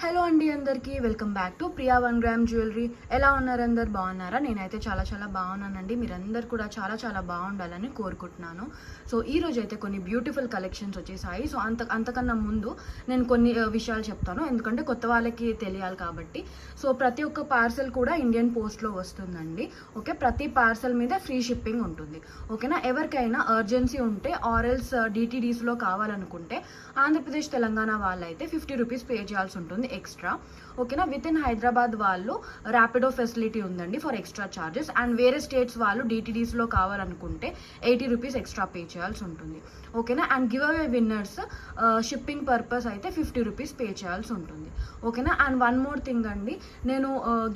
Hello అండి, అందరికీ welcome back to Priya 1 gram jewellery. ఎలా ఉన్నారు? అందరు బాగున్నారా? నేనైతే చాలా బాగున్నానండి. మీరందరు కూడా చాలా బాగుండాలని కోరుకుంటున్నాను. సో ఈ రోజు అయితే కొన్ని బ్యూటిఫుల్ కలెక్షన్స్ వచ్చేసాయి. సో అంతకన్నా ముందు నేను కొన్ని విషయాలు చెప్తాను, ఎందుకంటే కొత్త వాళ్ళకి తెలియాలి కాబట్టి. సో ప్రతి ఒక్క పార్సెల్ కూడా ఇండియన్ పోస్ట్లో వస్తుందండి. ఓకే, ప్రతి పార్సెల్ మీద ఫ్రీ షిప్పింగ్ ఉంటుంది. ఓకేనా? ఎవరికైనా అర్జెన్సీ ఉంటే ఆర్ఎల్స్ డిటీడీస్లో కావాలనుకుంటే ఆంధ్రప్రదేశ్ తెలంగాణ వాళ్ళైతే 50 రూపీస్ పే చేయాల్సి ఉంటుంది ఎక్స్ట్రా. ఓకేనా? విత్ ఇన్ హైదరాబాద్ వాళ్ళు ర్యాపిడో ఫెసిలిటీ ఉందండి ఫర్ ఎక్స్ట్రా ఛార్జెస్. అండ్ వేరే స్టేట్స్ వాళ్ళు డిటీడీస్లో కావాలనుకుంటే 80 రూపీస్ ఎక్స్ట్రా పే చేయాల్సి ఉంటుంది. ఓకేనా? And give away winners shipping purpose అయితే 50 రూపీస్ పే చేయాల్సి ఉంటుంది. ఓకేనా? అండ్ వన్ మోర్ థింగ్ అండి, నేను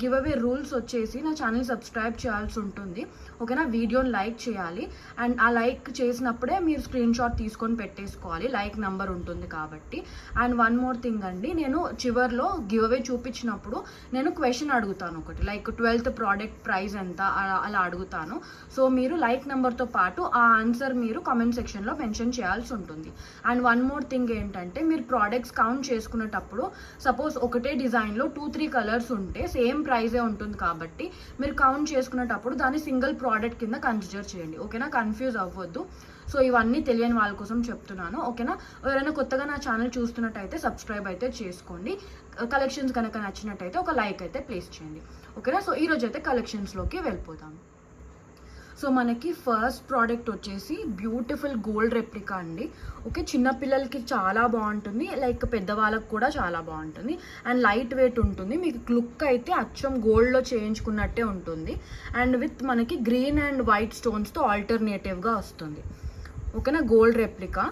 గివ్ అవే రూల్స్ వచ్చేసి నా ఛానల్ సబ్స్క్రైబ్ చేయాల్సి ఉంటుంది. ఓకేనా? వీడియోని లైక్ చేయాలి. అండ్ ఆ లైక్ చేసినప్పుడే మీరు స్క్రీన్ షాట్ తీసుకొని పెట్టేసుకోవాలి, లైక్ నెంబర్ ఉంటుంది కాబట్టి. అండ్ వన్ మోర్ థింగ్ అండి, నేను చివర్లో గివ్ అవే చూపించినప్పుడు నేను క్వశ్చన్ అడుగుతాను ఒకటి, లైక్ 12th ప్రోడక్ట్ ప్రైస్ ఎంత అలా అడుగుతాను. సో మీరు లైక్ నెంబర్తో పాటు ఆ ఆన్సర్ మీరు కామెంట్ సెక్షన్లో మెన్షన్ చేయాల్సి ఉంటుంది. అండ్ వన్ మోర్ థింగ్ ఏంటంటే, మీరు ప్రోడక్ట్స్ కౌంట్ చేసుకునేటప్పుడు సపోజ్ ఒకటే డిజైన్లో 2-3 కలర్స్ ఉంటే సేమ్ ప్రైజే ఉంటుంది కాబట్టి మీరు కౌంట్ చేసుకునేటప్పుడు దాన్ని సింగిల్ ప్రోడక్ట్ కింద కన్సిడర్ చేయండి. ఓకేనా? కన్ఫ్యూజ్ అవ్వద్దు. సో ఇవన్నీ తెలియని వాళ్ళ కోసం చెప్తున్నాను. ఓకేనా? ఎవరైనా కొత్తగా నా ఛానల్ చూస్తున్నట్టయితే సబ్స్క్రైబ్ అయితే చేసుకోండి. కలెక్షన్స్ కనుక నచ్చినట్టయితే ఒక లైక్ అయితే ప్లేస్ చేయండి. ఓకేనా? సో ఈరోజు అయితే కలెక్షన్స్లోకి వెళ్ళిపోతాం. సో మనకి ఫస్ట్ ప్రోడక్ట్ వచ్చేసి బ్యూటిఫుల్ గోల్డ్ రెప్లికా అండి. ఓకే, చిన్నపిల్లలకి చాలా బాగుంటుంది, లైక్ పెద్దవాళ్ళకి కూడా చాలా బాగుంటుంది. అండ్ లైట్ వెయిట్ ఉంటుంది. మీకు లుక్ అయితే అచ్చం గోల్డ్లో చేయించుకున్నట్టే ఉంటుంది. అండ్ విత్ మనకి గ్రీన్ అండ్ వైట్ స్టోన్స్తో ఆల్టర్నేటివ్గా వస్తుంది. ఓకేనా? Gold replica,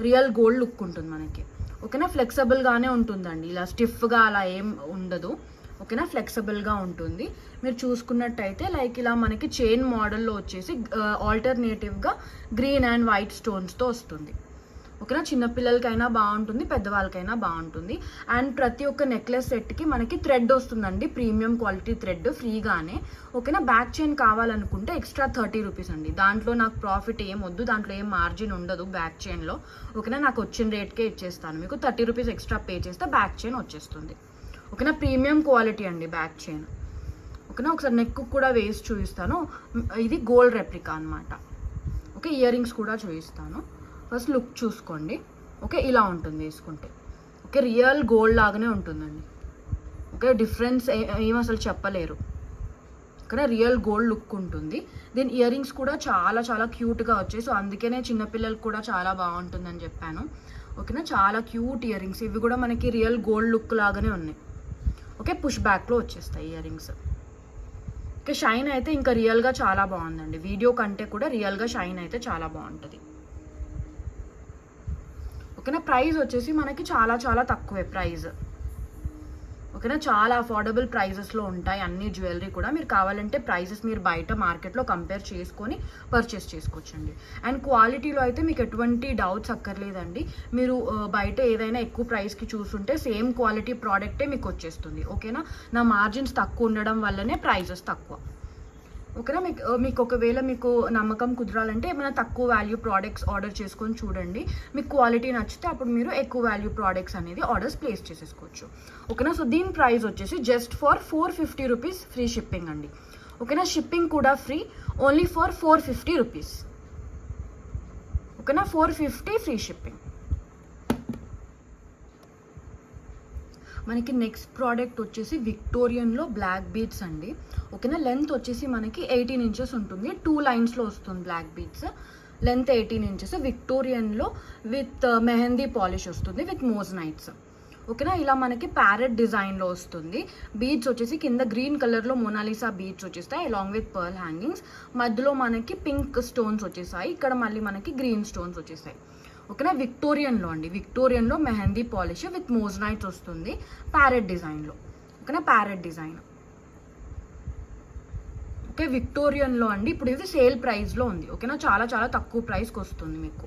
real gold look ఉంటుంది మనకి. ఓకేనా? ఫ్లెక్సిబుల్గానే ఉంటుందండి, ఇలా స్టిఫ్గా అలా ఏం ఉండదు. ఓకేనా? ఫ్లెక్సిబుల్గా ఉంటుంది. మీరు చూసుకున్నట్టయితే లైక్ ఇలా మనకి చైన్ మోడల్లో వచ్చేసి ఆల్టర్నేటివ్గా గ్రీన్ అండ్ వైట్ స్టోన్స్తో వస్తుంది. ఓకేనా? చిన్నపిల్లలకైనా బాగుంటుంది, పెద్దవాళ్ళకైనా బాగుంటుంది. అండ్ ప్రతి ఒక్క నెక్లెస్ సెట్కి మనకి థ్రెడ్ వస్తుందండి, ప్రీమియం క్వాలిటీ థ్రెడ్ ఫ్రీగానే. ఓకేనా? బ్యాక్ చైన్ కావాలనుకుంటే ఎక్స్ట్రా 30 రూపీస్ అండి. దాంట్లో నాకు ప్రాఫిట్ ఏం వద్దు, దాంట్లో ఏం మార్జిన్ ఉండదు బ్యాక్ చైన్లో. ఓకేనా? నాకు వచ్చిన రేట్కే ఇచ్చేస్తాను. మీకు 30 రూపీస్ ఎక్స్ట్రా పే చేస్తే బ్యాక్ చైన్ వచ్చేస్తుంది. ఓకేనా? ప్రీమియం క్వాలిటీ అండి బ్యాక్ చైన్. ఓకేనా? ఒకసారి నెక్ కూడా వేసి చూపిస్తాను. ఇది గోల్డ్ రెప్లికా అనమాట. ఓకే, ఇయర్ రింగ్స్ కూడా చూపిస్తాను. ఫస్ట్ లుక్ చూసుకోండి. ఓకే, ఇలా ఉంటుంది వేసుకుంటే. ఓకే, రియల్ గోల్డ్ లాగానే ఉంటుందండి. ఓకే, డిఫరెన్స్ ఏం అసలు చెప్పలేరు. ఓకేనా? రియల్ గోల్డ్ లుక్ ఉంటుంది. దీని ఇయర్ రింగ్స్ కూడా చాలా క్యూట్గా వచ్చాయి. సో అందుకనే చిన్నపిల్లలకు కూడా చాలా బాగుంటుందని చెప్పాను. ఓకేనా? చాలా క్యూట్ ఇయర్ రింగ్స్. ఇవి కూడా మనకి రియల్ గోల్డ్ లుక్ లాగానే ఉన్నాయి. ఓకే, పుష్ బ్యాక్లో వచ్చేస్తాయి ఇయర్ రింగ్స్. ఓకే, షైన్ అయితే ఇంకా రియల్గా చాలా బాగుందండి. వీడియో కంటే కూడా రియల్గా షైన్ అయితే చాలా బాగుంటుంది. ఓకేనా? ప్రైస్ వచ్చేసి మనకి చాలా తక్కువే ప్రైస్. ఓకేనా? చాలా అఫోర్డబుల్ ప్రైజెస్లో ఉంటాయి అన్ని జ్యువెలరీ కూడా. మీరు కావాలంటే ప్రైజెస్ మీరు బయట మార్కెట్లో కంపేర్ చేసుకొని పర్చేస్ చేసుకోవచ్చండి. అండ్ క్వాలిటీలో అయితే మీకు ఎటువంటి డౌట్స్ అక్కర్లేదండి. మీరు బయట ఏదైనా ఎక్కువ ప్రైస్కి చూస్తుంటే సేమ్ క్వాలిటీ ప్రోడక్టే మీకు వచ్చేస్తుంది. ఓకేనా? నా మార్జిన్స్ తక్కువ ఉండడం వల్లనే ప్రైజెస్ తక్కువ. ఓకేనా? మీకు ఒకవేళ మీకు నమ్మకం కుదరాలంటే ఏమైనా తక్కువ వాల్యూ ప్రోడక్ట్స్ ఆర్డర్ చేసుకొని చూడండి. మీకు క్వాలిటీ నచ్చితే అప్పుడు మీరు ఎక్కువ వాల్యూ ప్రోడక్ట్స్ అనేది ఆర్డర్స్ ప్లేస్ చేసేసుకోవచ్చు. ఓకేనా? సో దీని ప్రైస్ వచ్చేసి just for 450 rupees free shipping అండి. ఓకేనా? షిప్పింగ్ కూడా ఫ్రీ, ఓన్లీ ఫర్ 450 రూపీస్. ఓకేనా? 450 ఫ్రీ షిప్పింగ్. మనకి నెక్స్ట్ ప్రోడక్ట్ వచ్చేసి విక్టోరియన్లో బ్లాక్ బీడ్స్ అండి. ఓకేనా? లెంత్ వచ్చేసి మనకి 18 ఇంచెస్ ఉంటుంది. 2 లైన్స్లో వస్తుంది బ్లాక్ బీడ్స్. Length 18 inches. విక్టోరియన్లో విత్ మెహందీ పాలిష్ వస్తుంది, విత్ మోజనైట్స్. ఓకేనా? ఇలా మనకి ప్యారెట్ డిజైన్లో వస్తుంది. బీడ్స్ వచ్చేసి కింద గ్రీన్ కలర్లో మోనాలిసా బీడ్స్ వచ్చేస్తాయి అలాంగ్ విత్ పర్ల్ హ్యాంగింగ్స్. మధ్యలో మనకి పింక్ స్టోన్స్ వచ్చేసాయి. ఇక్కడ మళ్ళీ మనకి గ్రీన్ స్టోన్స్ వచ్చేసాయి. ఓకేనా? విక్టోరియన్లో అండి. విక్టోరియన్లో మెహందీ పాలిష్ విత్ మోజనైట్స్ వస్తుంది ప్యారెట్ డిజైన్లో. ఓకేనా? Parrot design. ఓకే, విక్టోరియన్లో అండి. ఇప్పుడు ఇది సేల్ ప్రైస్లో ఉంది. ఓకేనా? చాలా తక్కువ ప్రైస్కి వస్తుంది మీకు.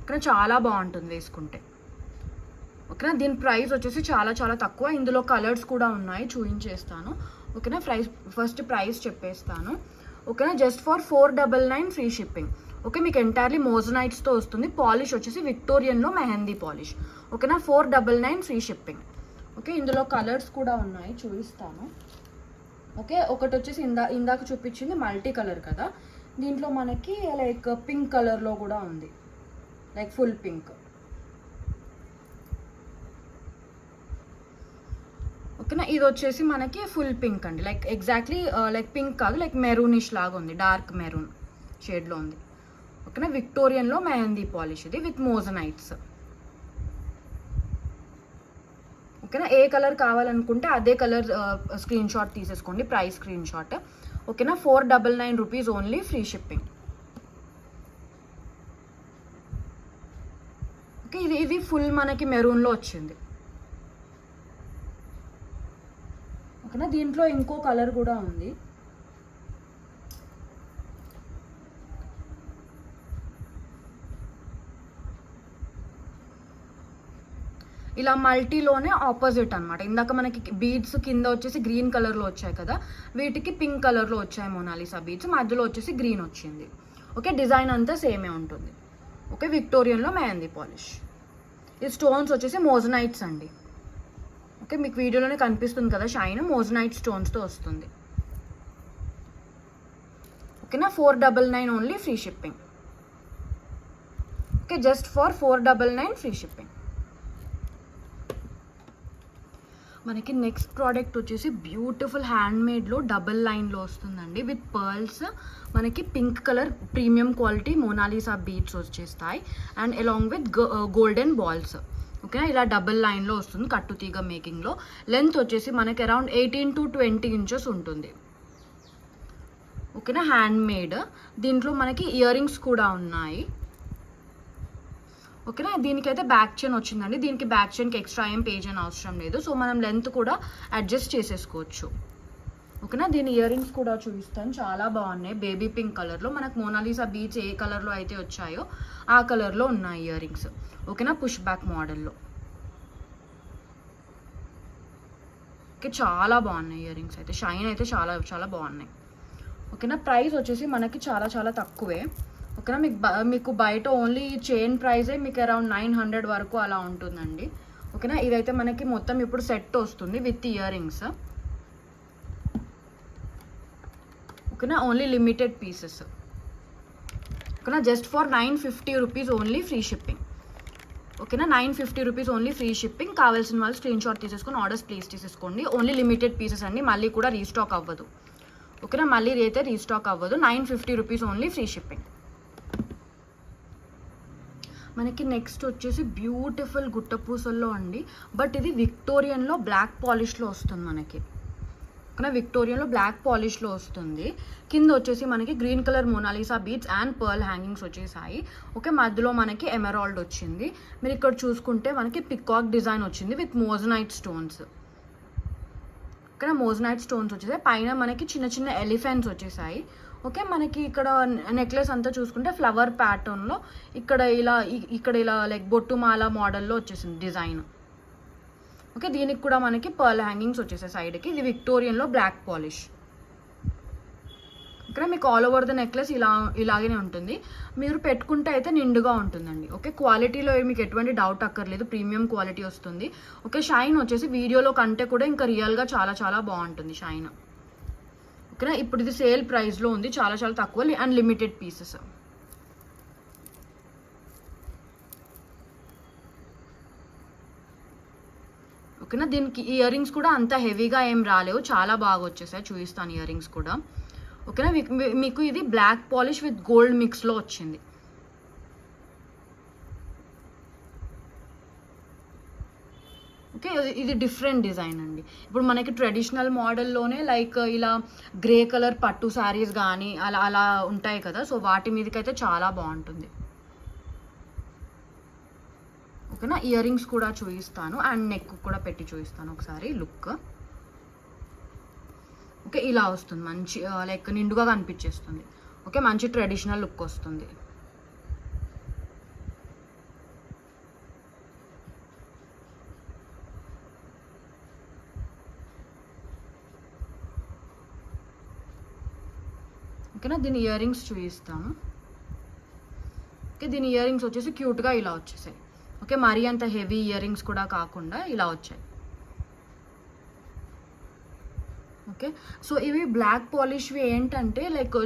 ఓకేనా? చాలా బాగుంటుంది వేసుకుంటే. ఓకేనా? దీని ప్రైస్ వచ్చేసి చాలా తక్కువ. ఇందులో కలర్స్ కూడా ఉన్నాయి, చూపించేస్తాను. ఓకేనా? ఫస్ట్ ప్రైస్ చెప్పేస్తాను. ఓకేనా? Just for 499 free shipping. Okay, మీకు ఎంటైర్లీ మోజనైట్స్తో వస్తుంది. పాలిష్ వచ్చేసి విక్టోరియన్లో మెహందీ పాలిష్. ఓకేనా? 499 ఫ్రీ షిప్పింగ్. ఓకే, ఇందులో కలర్స్ కూడా ఉన్నాయి, చూపిస్తాను. ఓకే, ఒకటి వచ్చేసి ఇందాక చూపించింది మల్టీ కలర్ కదా, దీంట్లో మనకి లైక్ పింక్ కలర్లో కూడా ఉంది, లైక్ ఫుల్ పింక్. ఓకేనా, ఇది వచ్చేసి మనకి ఫుల్ పింక్ అండి, లైక్ ఎగ్జాక్ట్లీ లైక్ పింక్ కాదు, లైక్ మెరూనిష్ లాగా ఉంది, డార్క్ మెరూన్ షేడ్లో ఉంది. ఓకేనా, విక్టోరియన్లో మెహందీ పాలిష్ ఇది విత్ మోజనైట్స్. ఓకేనా, ఏ కలర్ కావాలనుకుంటే అదే కలర్ స్క్రీన్ షాట్ తీసేసుకోండి, ప్రైస్ స్క్రీన్ షాట్. ఓకేనా, 499 rupees only, free shipping. Okay, ఇది ఫుల్ మనకి మెరూన్లో వచ్చింది. ఓకేనా, దీంట్లో ఇంకో కలర్ కూడా ఉంది. ఇలా మల్టీలోనే ఆపోజిట్ అనమాట. ఇందాక మనకి బీడ్స్ కింద వచ్చేసి గ్రీన్ కలర్లో వచ్చాయి కదా, వీటికి పింక్ కలర్లో వచ్చాయి మోనాలిసా బీడ్స్, మధ్యలో వచ్చేసి గ్రీన్ వచ్చింది. ఓకే, డిజైన్ అంతా సేమే ఉంటుంది. ఓకే, విక్టోరియన్లో మెహందీ పాలిష్. ఈ స్టోన్స్ వచ్చేసి మోజనైట్స్ అండి. ఓకే, మీకు వీడియోలోనే కనిపిస్తుంది కదా షైన్, మోజనైట్ స్టోన్స్తో వస్తుంది. ఓకేనా, 499 only, free shipping. Okay, just for 499 free shipping. మనకి నెక్స్ట్ ప్రోడక్ట్ వచ్చేసి బ్యూటిఫుల్ హ్యాండ్మేడ్లో డబుల్ లైన్లో వస్తుందండి, విత్ పర్ల్స్. మనకి pink colour premium quality Mona Lisa beads వచ్చేస్తాయి, and along with golden balls. ఓకేనా, ఇలా డబుల్ లైన్లో వస్తుంది, కట్టుతీగ మేకింగ్లో. లెంత్ వచ్చేసి మనకి అరౌండ్ 18 to 20 ఇంచెస్ ఉంటుంది. ఓకేనా, హ్యాండ్మేడ్. దీంట్లో మనకి ఇయర్ రింగ్స్ కూడా ఉన్నాయి. ఓకేనా, దీనికైతే బ్యాక్ చైన్ వచ్చిందండి, దీనికి బ్యాక్ చైన్కి ఎక్స్ట్రా ఏం పే చేయని అవసరం లేదు, సో మనం లెంత్ కూడా అడ్జస్ట్ చేసేసుకోవచ్చు. ఓకేనా, దీని ఇయర్ రింగ్స్ కూడా చూపిస్తాను, చాలా బాగున్నాయి, బేబీ పింక్ కలర్లో. మనకు మోనాలిసా బీచ్ ఏ కలర్లో అయితే వచ్చాయో ఆ కలర్లో ఉన్నాయి ఇయర్ రింగ్స్. ఓకేనా, పుష్ బ్యాక్ మోడల్లో. ఓకే, చాలా బాగున్నాయి ఇయర్ రింగ్స్ అయితే, షైన్ అయితే చాలా చాలా బాగున్నాయి. ఓకేనా, ప్రైస్ వచ్చేసి మనకి చాలా చాలా తక్కువే. ఓకేనా, మీకు బయట ఓన్లీ చైన్ ప్రైజే మీకు అరౌండ్ 900 వరకు అలా ఉంటుందండి. ఓకేనా, ఇదైతే మనకి మొత్తం ఇప్పుడు సెట్ వస్తుంది విత్ ఇయర్ రింగ్స్. ఓకేనా, ఓన్లీ లిమిటెడ్ పీసెస్. ఓకేనా, just for 950 rupees only, free shipping. ఓకేనా, 950 రూపీస్ ఓన్లీ, ఫ్రీ షిప్పింగ్. కావాల్సిన వాళ్ళు స్క్రీన్ షాట్ తీసేసుకొని ఆర్డర్స్ ప్లేస్ చేసేసుకోండి. ఓన్లీ లిమిటెడ్ పీసెస్ అండి, మళ్ళీ కూడా రీస్టాక్ అవ్వదు. ఓకేనా, మళ్ళీ అయితే రీస్టాక్ అవ్వదు. 950 రూపీస్ ఓన్లీ, ఫ్రీ షిప్పింగ్. మనకి నెక్స్ట్ వచ్చేసి బ్యూటిఫుల్ గుట్టపూసల్లో అండి, బట్ ఇది విక్టోరియన్లో బ్లాక్ పాలిష్లో వస్తుంది మనకి. ఓకేనా, విక్టోరియన్లో బ్లాక్ పాలిష్లో వస్తుంది. కింద వచ్చేసి మనకి green colour Mona Lisa beads and pearl hangings వచ్చేసాయి. ఓకే, మధ్యలో మనకి ఎమరాల్డ్ వచ్చింది. మీరు ఇక్కడ చూసుకుంటే మనకి పికాక్ డిజైన్ వచ్చింది విత్ మోజనైట్ స్టోన్స్. ఓకేనా, మోజనైట్ స్టోన్స్ వచ్చేసాయి, పైన మనకి చిన్న చిన్న ఎలిఫెంట్స్ వచ్చేసాయి. ఓకే, మనకి ఇక్కడ నెక్లెస్ అంతా చూసుకుంటే ఫ్లవర్ ప్యాటర్న్లో ఇక్కడ ఇలా లైక్ బొట్టుమాల మోడల్లో వచ్చేసింది డిజైన్. ఓకే, దీనికి కూడా మనకి పర్ల్ హ్యాంగింగ్స్ వచ్చేసాయి సైడ్కి. ఇది విక్టోరియన్లో బ్లాక్ పాలిష్. ఇక్కడ మీకు ఆల్ ఓవర్ ద నెక్లెస్ ఇలాగే ఉంటుంది. మీరు పెట్టుకుంటే అయితే నిండుగా ఉంటుందండి. ఓకే, క్వాలిటీలో మీకు ఎటువంటి డౌట్ అక్కర్లేదు, ప్రీమియం క్వాలిటీ వస్తుంది. ఓకే, షైన్ వచ్చేసి వీడియోలో కంటే కూడా ఇంకా రియల్గా చాలా చాలా బాగుంటుంది షైన్. ఓకేనా, ఇప్పుడు ఇది సేల్ ప్రైస్లో ఉంది, చాలా చాలా తక్కువ అండ్ లిమిటెడ్ పీసెస్. ఓకేనా, దీనికి ఇయర్ రింగ్స్ కూడా అంత హెవీగా ఏం రాలేవు, చాలా బాగా వచ్చేసాయి, చూపిస్తాను ఇయర్ రింగ్స్ కూడా. ఓకేనా, మీకు ఇది బ్లాక్ పాలిష్ విత్ గోల్డ్ మిక్స్లో వచ్చింది. ఓకే, ఇది డిఫరెంట్ డిజైన్ అండి. ఇప్పుడు మనకి ట్రెడిషనల్ మోడల్లోనే లైక్ ఇలా గ్రే కలర్ పట్టు శారీస్ కానీ అలా ఉంటాయి కదా, సో వాటి మీదకైతే చాలా బాగుంటుంది. ఓకేనా, ఇయర్ రింగ్స్ కూడా చూపిస్తాను అండ్ నెక్ కూడా పెట్టి చూపిస్తాను ఒకసారి లుక్. ఓకే, ఇలా వస్తుంది, మంచి లైక్ నిండుగా కనిపించేస్తుంది. ఓకే, మంచి ట్రెడిషనల్ లుక్ వస్తుంది. ఓకేనా, దీని ఇయర్ రింగ్స్ చూపిస్తాను. ఓకే, దీని ఇయర్ రింగ్స్ వచ్చేసి క్యూట్గా ఇలా వచ్చేసాయి. ఓకే, మరీ అంత హెవీ ఇయర్ రింగ్స్ కూడా కాకుండా ఇలా వచ్చాయి. ఓకే. సో ఇవి బ్లాక్ పాలిష్వి ఏంటంటే లైక్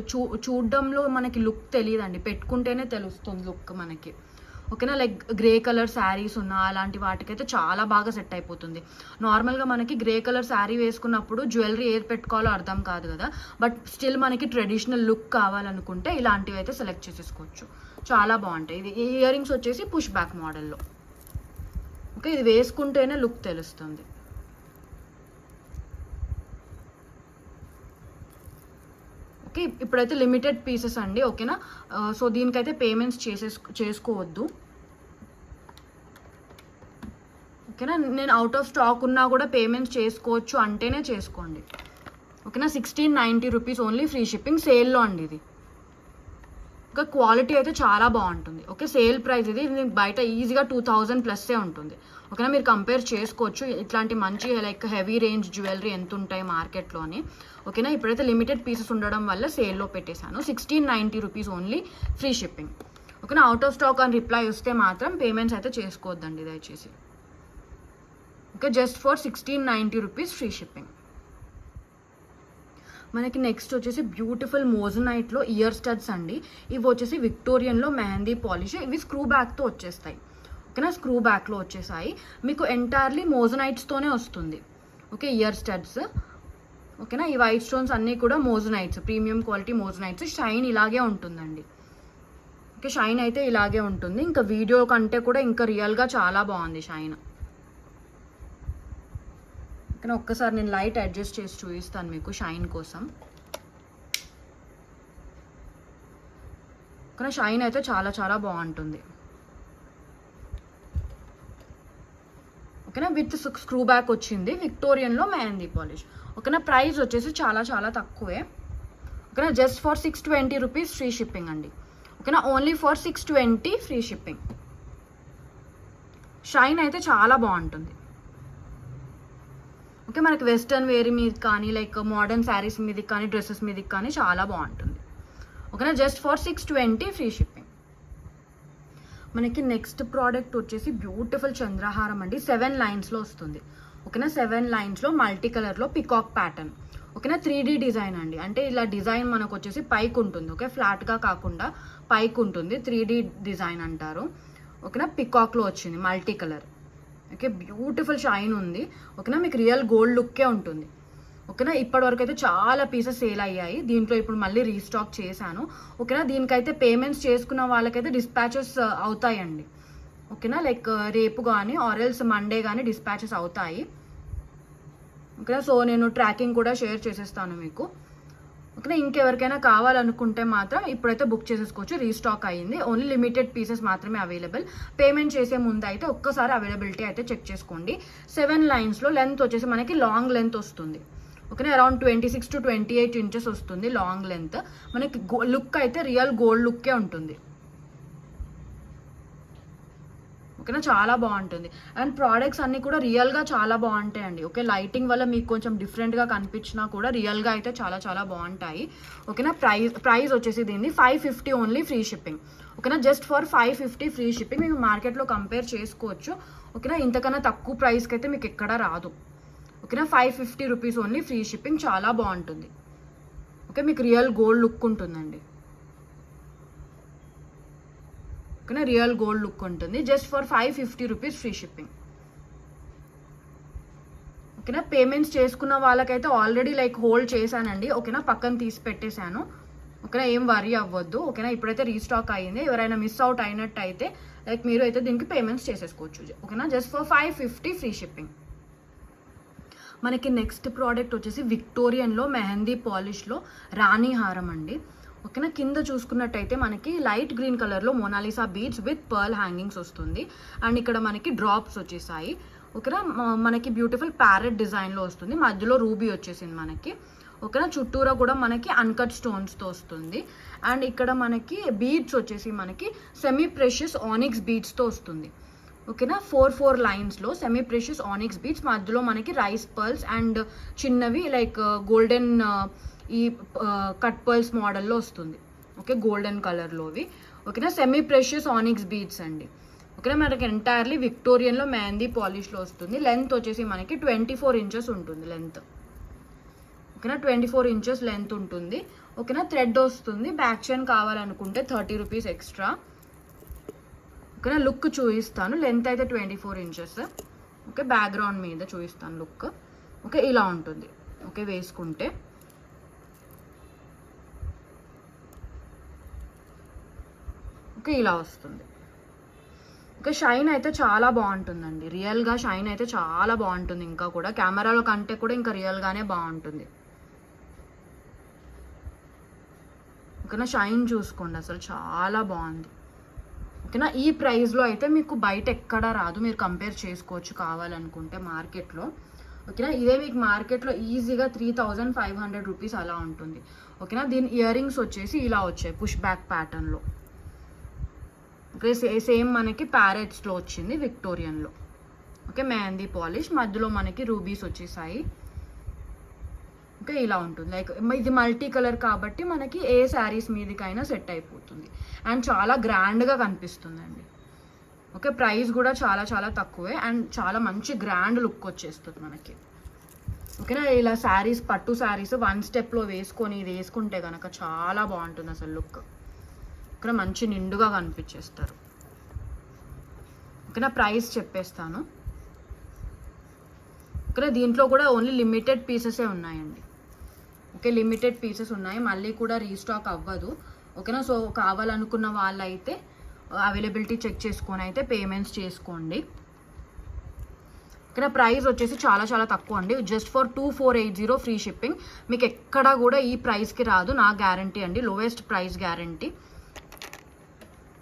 చూడ్డంలో మనకి లుక్ తెలియదండి, పెట్టుకుంటేనే తెలుస్తుంది లుక్ మనకి. ఓకేనా, లైక్ గ్రే కలర్ శారీస్ ఉన్న అలాంటి వాటికైతే చాలా బాగా సెట్ అయిపోతుంది. నార్మల్గా మనకి గ్రే కలర్ శారీ వేసుకున్నప్పుడు జ్యువెలరీ ఏది పెట్టుకోవాలో అర్థం కాదు కదా, బట్ స్టిల్ మనకి ట్రెడిషనల్ లుక్ కావాలనుకుంటే ఇలాంటివి అయితే సెలెక్ట్ చేసేసుకోవచ్చు, చాలా బాగుంటాయి. ఇది ఇయర్ రింగ్స్ వచ్చేసి పుష్ బ్యాక్ మోడల్లో. ఓకే, ఇది వేసుకుంటేనే లుక్ తెలుస్తుంది. ఓకే, ఇప్పుడైతే లిమిటెడ్ పీసెస్ అండి. ఓకేనా, సో దీనికైతే పేమెంట్స్ చేసుకోవద్దు. ఓకేనా, నేను అవుట్ ఆఫ్ స్టాక్ ఉన్నా కూడా పేమెంట్స్ చేసుకోవచ్చు అంటేనే చేసుకోండి. ఓకేనా, 1690 రూపీస్ ఓన్లీ, ఫ్రీ షిప్పింగ్, సేల్లో అండి ఇది. ఇంకా క్వాలిటీ అయితే చాలా బాగుంటుంది. ఓకే, సేల్ ప్రైస్ ఇది బయట ఈజీగా 2000+ ఉంటుంది. ఓకేనా, మీరు కంపేర్ చేసుకోవచ్చు ఇట్లాంటి మంచి లైక్ హెవీ రేంజ్ జ్యువెలరీ ఎంత ఉంటాయి మార్కెట్లోని. ఓకేనా, ఇప్పుడైతే లిమిటెడ్ పీసెస్ ఉండడం వల్ల సేల్లో పెట్టేశాను. 1690 రూపీస్ ఓన్లీ, ఫ్రీ షిప్పింగ్. ఓకేనా, అవుట్ ఆఫ్ స్టాక్ అని రిప్లై వస్తే మాత్రం పేమెంట్స్ అయితే చేసుకోవద్దండి దయచేసి. Okay, just for 1690 rupees, free shipping. మనకి నెక్స్ట్ వచ్చేసి బ్యూటిఫుల్ మోజనైట్లో ఇయర్ స్టడ్స్ అండి. ఇవి వచ్చేసి విక్టోరియన్లో మెహందీ పాలిష్, ఇవి స్క్రూ బ్యాక్తో వచ్చేస్తాయి. ఓకేనా, స్క్రూ బ్యాక్లో వచ్చేసాయి, మీకు ఎంటైర్లీ మోజనైట్స్తోనే వస్తుంది. Okay, year studs. ఓకేనా, ఈ వైట్ స్టోన్స్ అన్నీ కూడా మోజనైట్స్, ప్రీమియం క్వాలిటీ మోజనైట్స్. షైన్ ఇలాగే ఉంటుందండి. ఓకే, షైన్ అయితే ఇలాగే ఉంటుంది, ఇంకా వీడియో కంటే కూడా ఇంకా రియల్గా చాలా బాగుంది షైన్. కానీ ఒక్కసారి నేను లైట్ అడ్జస్ట్ చేసి చూపిస్తాను మీకు షైన్ కోసం. కానీ షైన్ అయితే చాలా చాలా బాగుంటుంది. ఓకేనా, విత్ స్క్రూ బ్యాక్ వచ్చింది, విక్టోరియన్లో మెహందీ పాలిష్. ఓకేనా, ప్రైస్ వచ్చేసి చాలా చాలా తక్కువే. ఓకేనా, just for 620 rupees, free shipping అండి. ఓకేనా, only for 620, free shipping. Shine అయితే చాలా బాగుంటుంది. ఓకే, మనకి వెస్టర్న్ వేర్ మీద కానీ లైక్ మోడర్న్ శారీస్ మీదకి కానీ డ్రెస్సెస్ మీదకి కానీ చాలా బాగుంటుంది. ఓకేనా, జస్ట్ ఫర్ 620, ఫ్రీ షిప్పింగ్. మనకి నెక్స్ట్ ప్రోడక్ట్ వచ్చేసి బ్యూటిఫుల్ చంద్రహారం అండి, 7 లైన్స్లో వస్తుంది. ఓకేనా, 7 లైన్స్లో మల్టీ కలర్లో పికాక్ ప్యాటర్న్. ఓకేనా, 3D డిజైన్ అండి, అంటే ఇలా డిజైన్ మనకు వచ్చేసి పైకి ఉంటుంది. ఓకే, ఫ్లాట్గా కాకుండా పైకి ఉంటుంది, 3D డిజైన్ అంటారు. ఓకేనా, పికాక్లో వచ్చింది multi colour. Okay, beautiful shine ఉంది. ఓకేనా, మీకు రియల్ గోల్డ్ లుక్కే ఉంటుంది. ఓకేనా, ఇప్పటివరకు అయితే చాలా పీసెస్ సేల్ అయ్యాయి, దీంట్లో ఇప్పుడు మళ్ళీ రీస్టాక్ చేశాను. ఓకేనా, దీనికైతే పేమెంట్స్ చేసుకున్న వాళ్ళకైతే డిస్పాచెస్ అవుతాయండి. ఓకేనా, లైక్ రేపు కానీ ఆర్ఎల్స్ మండే కానీ డిస్పాచెస్ అవుతాయి. ఓకేనా, సో నేను ట్రాకింగ్ కూడా షేర్ చేసేస్తాను మీకు. ఓకేనా, ఇంకెవరికైనా కావాలనుకుంటే మాత్రం ఇప్పుడైతే బుక్ చేసేసుకోవచ్చు, రీస్టాక్ అయ్యింది. ఓన్లీ లిమిటెడ్ పీసెస్ మాత్రమే అవైలబుల్. పేమెంట్ చేసే ముందు అయితే ఒక్కసారి అవైలబిలిటీ అయితే చెక్ చేసుకోండి. 7 లైన్స్లో లెంత్ వచ్చేసి మనకి లాంగ్ లెంత్ వస్తుంది. ఓకేనా, అరౌండ్ 26 to 28 ఇంచెస్ వస్తుంది లాంగ్ లెంత్. మనకి లుక్ అయితే రియల్ గోల్డ్ లుక్కే ఉంటుంది. ఓకేనా, చాలా బాగుంటుంది. అండ్ ప్రోడక్ట్స్ అన్నీ కూడా రియల్గా చాలా బాగుంటాయండి. ఓకే, లైటింగ్ వల్ల మీకు కొంచెం డిఫరెంట్గా కనిపించినా కూడా రియల్గా అయితే చాలా చాలా బాగుంటాయి. ఓకేనా, ప్రైస్ వచ్చేసి దీన్ని 550 ఓన్లీ, ఫ్రీ షిప్పింగ్. ఓకేనా, జస్ట్ ఫర్ 550, ఫ్రీ షిప్పింగ్. మీకు మార్కెట్లో కంపేర్ చేసుకోవచ్చు. ఓకేనా, ఇంతకన్నా తక్కువ ప్రైస్కి అయితే మీకు ఎక్కడా రాదు. ఓకేనా, 550 రూపీస్ ఓన్లీ, ఫ్రీ షిప్పింగ్, చాలా బాగుంటుంది. ఓకే, మీకు రియల్ గోల్డ్ లుక్ ఉంటుందండి. ఓకేనా, రియల్ గోల్డ్ లుక్ ఉంటుంది, just for 550 rupees, free shipping. ఓకేనా, పేమెంట్స్ చేసుకున్న వాళ్ళకైతే ఆల్రెడీ లైక్ హోల్డ్ చేశానండి. ఓకేనా, పక్కన తీసి పెట్టేశాను. ఓకేనా, ఏం వరీ అవ్వద్దు. ఓకేనా, ఇప్పుడైతే రీస్టాక్ అయ్యింది, ఎవరైనా మిస్ అవుట్ అయినట్టు అయితే లైక్ మీరు అయితే దీనికి పేమెంట్స్ చేసేసుకోవచ్చు. ఓకేనా, జస్ట్ ఫర్ 550, ఫ్రీ షిప్పింగ్. మనకి నెక్స్ట్ ప్రోడక్ట్ వచ్చేసి విక్టోరియన్లో మెహందీ పాలిష్లో రాణి హారం అండి. ఓకేనా, కింద చూసుకున్నట్టయితే మనకి లైట్ గ్రీన్ కలర్లో Mona Lisa beads with pearl hangings వస్తుంది. అండ్ ఇక్కడ మనకి డ్రాప్స్ వచ్చేసాయి. ఓకేనా, మనకి బ్యూటిఫుల్ ప్యారెట్ డిజైన్లో వస్తుంది, మధ్యలో రూబీ వచ్చేసింది మనకి. ఓకేనా, చుట్టూరా కూడా మనకి అన్కట్ స్టోన్స్తో వస్తుంది. అండ్ ఇక్కడ మనకి బీడ్స్ వచ్చేసి మనకి సెమీ ప్రెషియస్ ఆనిక్స్ బీడ్స్తో వస్తుంది. ఓకేనా, 4 లైన్స్లో సెమీ ప్రెషియస్ ఆనిక్స్ బీడ్స్, మధ్యలో మనకి రైస్ పర్ల్స్ అండ్ చిన్నవి లైక్ గోల్డెన్ ఈ కట్ పర్ల్స్ మోడల్లో వస్తుంది. ఓకే, గోల్డెన్ కలర్లోవి. ఓకేనా, సెమీ ప్రెషియస్ ఆనిక్స్ బీడ్స్ అండి. ఓకేనా, మనకి ఎంటైర్లీ విక్టోరియన్లో మెహందీ పాలిష్లో వస్తుంది. లెంత్ వచ్చేసి మనకి 24 ఇంచెస్ ఉంటుంది లెంత్. ఓకేనా 24 ఇంచెస్ లెంత్ ఉంటుంది. ఓకేనా థ్రెడ్ వస్తుంది. బ్యాక్ చైన్ కావాలనుకుంటే 30 రూపీస్ ఎక్స్ట్రా. ఓకేనా లుక్ చూపిస్తాను. లెంత్ అయితే 24 ఇంచెస్. ఓకే బ్యాక్గ్రౌండ్ మీద చూపిస్తాను లుక్. ఓకే ఇలా ఉంటుంది. ఓకే వేసుకుంటే ఓకే ఇలా వస్తుంది. ఓకే షైన్ అయితే చాలా బాగుంటుందండి. రియల్గా షైన్ అయితే చాలా బాగుంటుంది. ఇంకా కూడా కెమెరాలో కంటే కూడా ఇంకా రియల్గానే బాగుంటుంది. ఓకేనా షైన్ చూసుకోండి, అసలు చాలా బాగుంది. ఓకేనా ఈ ప్రైస్లో అయితే మీకు బయట ఎక్కడా రాదు. మీరు కంపేర్ చేసుకోవచ్చు కావాలనుకుంటే మార్కెట్లో. ఓకేనా ఇదే మీకు మార్కెట్లో ఈజీగా 3500 రూపీస్ అలా ఉంటుంది. ఓకేనా దీని ఇయర్ రింగ్స్ వచ్చేసి ఇలా వచ్చాయి పుష్ బ్యాక్ ప్యాటర్న్లో. ఓకే సేమ్ మనకి ప్యారెట్స్లో వచ్చింది విక్టోరియన్లో. ఓకే మెహందీ పాలిష్ మధ్యలో మనకి రూబీస్ వచ్చేసాయి. ఓకే ఇలా ఉంటుంది. లైక్ ఇది మల్టీ కలర్ కాబట్టి మనకి ఏ శారీస్ మీదకైనా సెట్ అయిపోతుంది అండ్ చాలా గ్రాండ్గా కనిపిస్తుందండి. ఓకే ప్రైస్ కూడా చాలా చాలా తక్కువే అండ్ చాలా మంచి గ్రాండ్ లుక్ వచ్చేస్తుంది మనకి. ఓకేనా ఇలా శారీస్ పట్టు శారీస్ 1 స్టెప్లో వేసుకొని ఇది వేసుకుంటే కనుక చాలా బాగుంటుంది అసలు లుక్. ఇక్కడ మంచి నిండుగా కనిపించేస్తారు. ఓకేనా ప్రైస్ చెప్పేస్తాను. ఇక్కడ దీంట్లో కూడా ఓన్లీ లిమిటెడ్ పీసెసే ఉన్నాయండి. ఓకే లిమిటెడ్ పీసెస్ ఉన్నాయి, మళ్ళీ కూడా రీస్టాక్ అవ్వదు. ఓకేనా సో కావాలనుకున్న వాళ్ళైతే అవైలబిలిటీ చెక్ చేసుకొని అయితే పేమెంట్స్ చేసుకోండి. ఇక్కడ ప్రైస్ వచ్చేసి చాలా చాలా తక్కువ అండి. Just for 2480 free shipping. మీకు ఎక్కడా కూడా ఈ ప్రైస్కి రాదు, నా గ్యారంటీ అండి. Lowest price guarantee.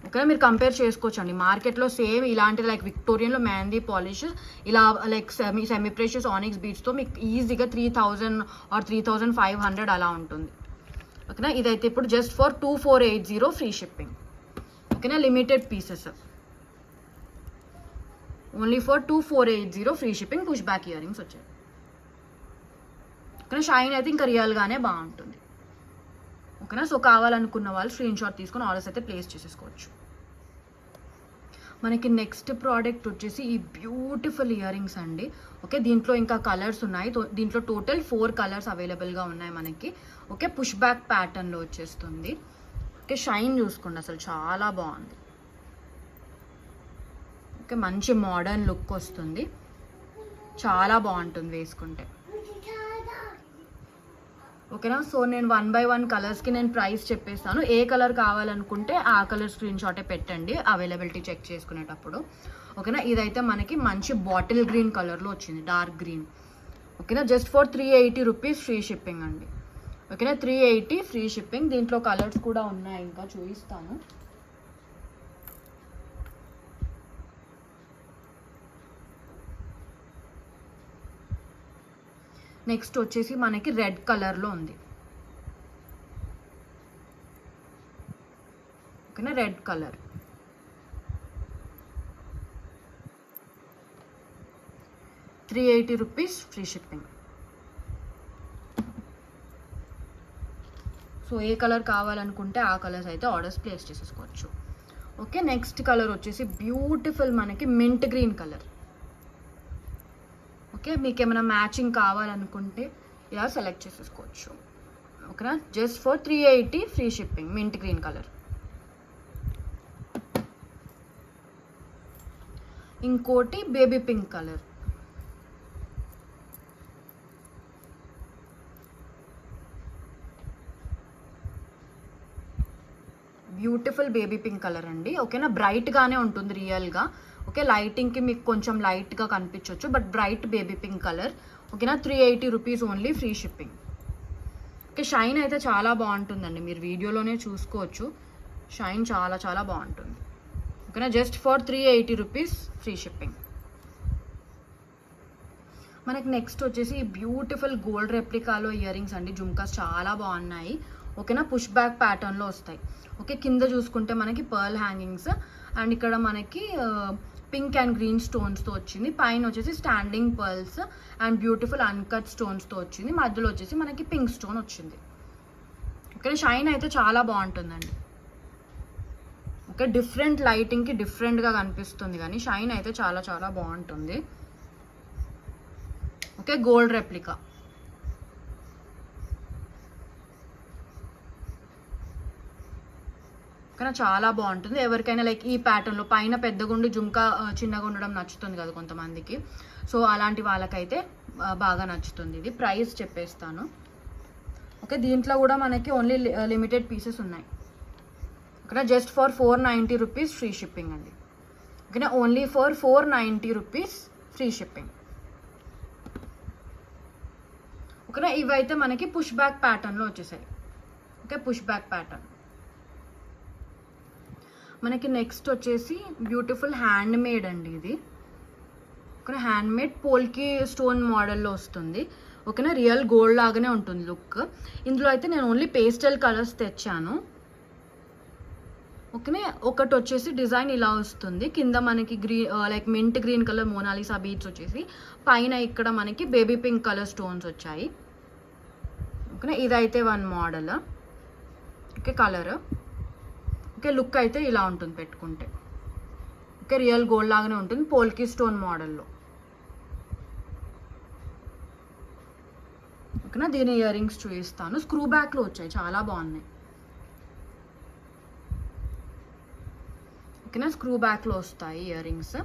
ఓకే మీరు కంపేర్ చేసుకోవచ్చు అండి మార్కెట్లో సేమ్ ఇలాంటి లైక్ విక్టోరియన్లో మెహందీ పాలిష్ ఇలా లైక్ సెమీ ప్రెషియస్ ఆనిక్స్ బీడ్స్తో మీకు ఈజీగా 3000 ఆర్ 3500 అలా ఉంటుంది. ఓకేనా ఇదైతే ఇప్పుడు జస్ట్ ఫర్ 2480 ఫ్రీ షిప్పింగ్. ఓకేనా limited pieces only for 2480 free shipping. Push back ear rings వచ్చాయి. ఓకేనా షైన్ అయితే ఇంకా రియల్గానే బాగుంటుంది. ఓకేనా సో కావాలనుకున్న వాళ్ళు స్క్రీన్ షాట్ తీసుకొని ఆర్డర్స్ అయితే ప్లేస్ చేసేసుకోవచ్చు. మనకి నెక్స్ట్ ప్రోడక్ట్ వచ్చేసి ఈ బ్యూటిఫుల్ ఇయర్ రింగ్స్ అండి. ఓకే దీంట్లో ఇంకా కలర్స్ ఉన్నాయి. దీంట్లో టోటల్ 4 కలర్స్ అవైలబుల్గా ఉన్నాయి మనకి. ఓకే పుష్ బ్యాక్ ప్యాటర్న్లో వచ్చేస్తుంది. ఓకే షైన్ చూసుకోండి, అసలు చాలా బాగుంది. ఓకే మంచి మోడర్న్ లుక్ వస్తుంది, చాలా బాగుంటుంది వేసుకుంటే. ఓకేనా సో నేను 1 by 1 కలర్స్కి నేను ప్రైస్ చెప్పేస్తాను. ఏ కలర్ కావాలనుకుంటే ఆ కలర్ స్క్రీన్ షాటే పెట్టండి అవైలబిలిటీ చెక్ చేసుకునేటప్పుడు. ఓకేనా ఇదైతే మనకి మంచి బాటిల్ గ్రీన్ కలర్లో వచ్చింది, డార్క్ గ్రీన్. ఓకేనా just for 380 rupees free shipping అండి. ఓకేనా 380 ఫ్రీ షిప్పింగ్. దీంట్లో కలర్స్ కూడా ఉన్నాయి, ఇంకా చూపిస్తాను. నెక్స్ట్ వచ్చేసి మనకి రెడ్ కలర్లో ఉంది. ఓకేనా red colour. ₹380 free shipping. So ఏ కలర్ కావాలనుకుంటే ఆ కలర్స్ అయితే ఆర్డర్స్ ప్లేస్ చేసేసుకోవచ్చు. ఓకే నెక్స్ట్ కలర్ వచ్చేసి బ్యూటిఫుల్ మనకి మింట్ గ్రీన్ కలర్. ఓకే మీకు ఏమైనా మ్యాచింగ్ కావాలనుకుంటే ఇలా సెలెక్ట్ చేసేసుకోవచ్చు. ఓకేనా just for 380 free shipping. Mint green colour. ఇంకోటి baby pink colour. Beautiful baby pink colour అండి. ఓకేనా బ్రైట్గానే ఉంటుంది రియల్గా. ఓకే లైటింగ్కి మీకు కొంచెం లైట్గా కనిపించవచ్చు, but bright baby pink colour. ఓకేనా 380 rupees only free shipping. Okay shine అయితే చాలా బాగుంటుందండి, మీరు వీడియోలోనే చూసుకోవచ్చు. షైన్ చాలా చాలా బాగుంటుంది. ఓకేనా just for 380 rupees free shipping. మనకి నెక్స్ట్ వచ్చేసి బ్యూటిఫుల్ గోల్డ్ రెప్లికాలో ఇయర్ రింగ్స్ అండి. జుమ్కాస్ చాలా బాగున్నాయి. ఓకేనా పుష్ బ్యాక్ ప్యాటర్న్లో వస్తాయి. ఓకే కింద చూసుకుంటే మనకి పర్ల్ హ్యాంగింగ్స్ అండ్ ఇక్కడ మనకి పింక్ అండ్ గ్రీన్ స్టోన్స్తో వచ్చింది. పైన వచ్చేసి standing pearls and beautiful uncut స్టోన్స్తో వచ్చింది. మధ్యలో వచ్చేసి మనకి పింక్ స్టోన్ వచ్చింది. ఓకే షైన్ అయితే చాలా బాగుంటుందండి. ఓకే డిఫరెంట్ లైటింగ్కి డిఫరెంట్గా కనిపిస్తుంది కానీ షైన్ అయితే చాలా చాలా బాగుంటుంది. Okay gold replica. కానీ చాలా బాగుంటుంది. ఎవరికైనా లైక్ ఈ ప్యాటర్న్లో పైన పెద్దగుండి జుంకా చిన్నగా ఉండడం నచ్చుతుంది కదా కొంతమందికి. సో అలాంటి వాళ్ళకైతే బాగా నచ్చుతుంది ఇది. ప్రైస్ చెప్పేస్తాను. ఓకే, దీంట్లో కూడా మనకి ఓన్లీ లిమిటెడ్ పీసెస్ ఉన్నాయి. ఓకేనా, just for 490 rupees free shipping అండి. ఓకేనా, only for 490 rupees free shipping. ఓకేనా, ఇవైతే మనకి పుష్ బ్యాక్ ప్యాటర్న్లో వచ్చేసాయి. Okay, push back pattern. మనకి నెక్స్ట్ వచ్చేసి బ్యూటిఫుల్ హ్యాండ్ మేడ్ అండి ఇది. ఓకేనా, హ్యాండ్ మేడ్ పోల్కి స్టోన్ మోడల్లో వస్తుంది. ఓకేనా, రియల్ గోల్డ్ లాగానే ఉంటుంది లుక్. ఇందులో అయితే నేను ఓన్లీ పేస్టల్ కలర్స్ తెచ్చాను. ఓకేనే, ఒకటి వచ్చేసి డిజైన్ ఇలా వస్తుంది. కింద మనకి like mint green colour Mona Lisa beads వచ్చేసి, పైన ఇక్కడ మనకి బేబీ పింక్ కలర్ స్టోన్స్ వచ్చాయి. ఓకేనా, ఇదైతే one model. Okay, colour. Okay, look అయితే ఇలా ఉంటుంది పెట్టుకుంటే. ఓకే, రియల్ గోల్డ్ లాగానే ఉంటుంది పోల్కి స్టోన్ మోడల్లో. ఓకేనా, దీని ఇయర్ రింగ్స్ చూపిస్తాను. స్క్రూ బ్యాక్లో వచ్చాయి, చాలా బాగున్నాయి. ఓకేనా, స్క్రూ బ్యాక్లో వస్తాయి ఇయర్ రింగ్స్.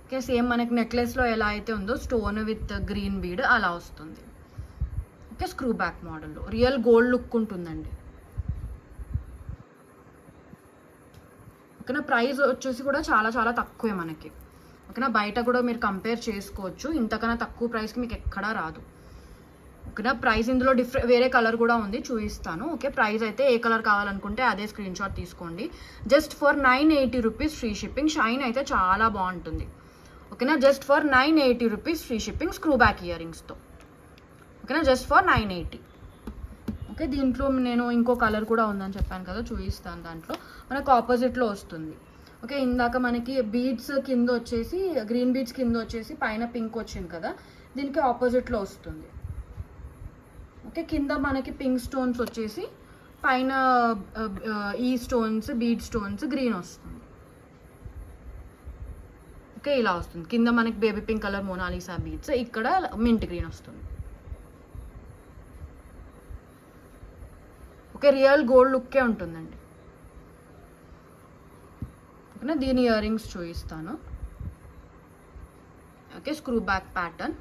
ఓకే, సేమ్ మనకి నెక్లెస్లో ఎలా అయితే ఉందో స్టోన్ విత్ గ్రీన్ బీడ్ అలా వస్తుంది. ఓకే, స్క్రూ బ్యాక్ మోడల్లో రియల్ గోల్డ్ లుక్ ఉంటుందండి. ఓకేనా, ప్రైస్ వచ్చేసి కూడా చాలా చాలా తక్కువే మనకి. ఓకేనా, బయట కూడా మీరు కంపేర్ చేసుకోవచ్చు. ఇంతకన్నా తక్కువ ప్రైస్కి మీకు ఎక్కడా రాదు. ఓకేనా, ప్రైస్ ఇందులో వేరే కలర్ కూడా ఉంది, చూపిస్తాను. ఓకే, ప్రైస్ అయితే ఏ కలర్ కావాలనుకుంటే అదే స్క్రీన్ షాట్ తీసుకోండి. Just for 980 rupees free shipping. Shine అయితే చాలా బాగుంటుంది. ఓకేనా, just for 980 rupees free shipping screw back ear రింగ్స్తో. ఓకేనా, జస్ట్ ఫర్ 980. ఓకే, దీంట్లో నేను ఇంకో కలర్ కూడా ఉందని చెప్పాను కదా, చూపిస్తాను. దాంట్లో మనకు ఆపోజిట్లో వస్తుంది. ఓకే, ఇందాక మనకి బీడ్స్ కింద వచ్చేసి గ్రీన్ బీడ్స్ కింద వచ్చేసి పైన పింక్ వచ్చింది కదా, దీనికి ఆపోజిట్లో వస్తుంది. ఓకే, కింద మనకి పింక్ స్టోన్స్ వచ్చేసి పైన ఈ స్టోన్స్ బీడ్ స్టోన్స్ గ్రీన్ వస్తుంది. ఓకే, ఇలా వస్తుంది. కింద మనకి baby pink colour Mona Lisa beads, ఇక్కడ మింట్ గ్రీన్ వస్తుంది. ఓకే, రియల్ గోల్డ్ లుక్కే ఉంటుందండి. ఓకేనా, దీని ఇయర్ రింగ్స్ చూపిస్తాను. Okay, screw back pattern.